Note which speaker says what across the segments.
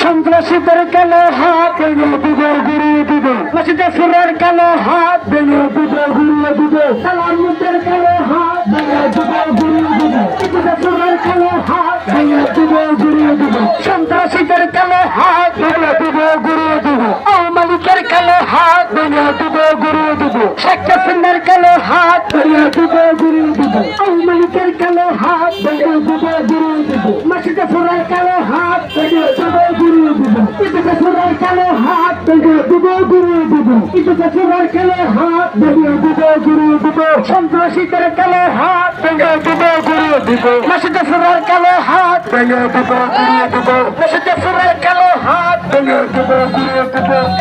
Speaker 1: সন্ত্রাসীদের কালো হাত ভেঙে দিবে ঘুরিয়ে দিবে মসজিদে ফুলের কালো হাত ভেঙে দিবে ঘুরিয়ে দিবে সালামুদ্দের কালো হাত ভেঙে দিবে ঘুরিয়ে দিবে মসজিদে ফুলের কালো হাত ভেঙে দিবে ঘুরিয়ে দিবে সন্ত্রাসীদের কালো হাত ভেঙে দিবে ঘুরিয়ে দিবে মালিকের কালো হাত ভেঙে দিবে ঘুরিয়ে দিবে শেখ হাসিনার কালো হাত ভেঙে দিবে ঘুরিয়ে দিবে মালিকের কালো হাত ভেঙে দিবে ঘুরিয়ে দিবে মসজিদে ফুলের কালো হাত ভেঙে দিবে ঘুরিয়ে দিবে ইটুকে ফুলের কালো হাত ভেঙে দিবে ঘুরিয়ে দিবে ইটুকে ফুলের কালো হাত ভেঙে দিবে ঘুরিয়ে দিবে সন্ত্রাসীদের কালো হাত ভেঙে দিবে ঘুরিয়ে দিবে মসজিদে ফুলের কালো হাত ভেঙে দিবে ঘুরিয়ে দিবে মসজিদে ফুলের কালো হাত ভেঙে দিবে ঘুরিয়ে দিবে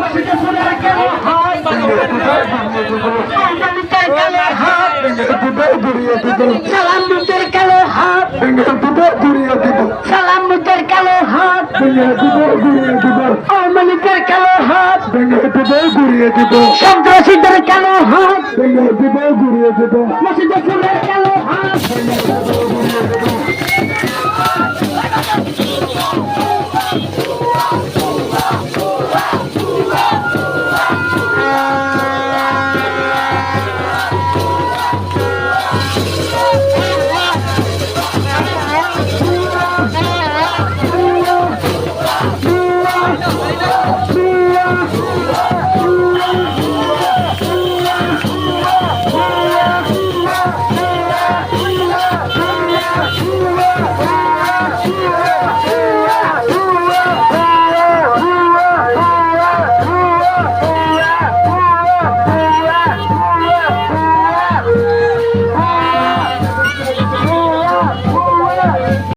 Speaker 1: কালা ফুলের কালো হাত ভেঙে দিবে ঘুরিয়ে সালামুদ্দের কালো হাত ভেঙে দিবে ঘুরিয়ে দিবে সালামুদ্দের কালো হাত ভেঙে দিবে ঘুরিয়ে দিবে মালিকের কালো হাত ভেঙে দিবে ঘুরিয়ে দিবে সন্ত্রাসীদের কালো হাত ভেঙে দিবে ঘুরিয়ে দিবে মসজিদে ফুলের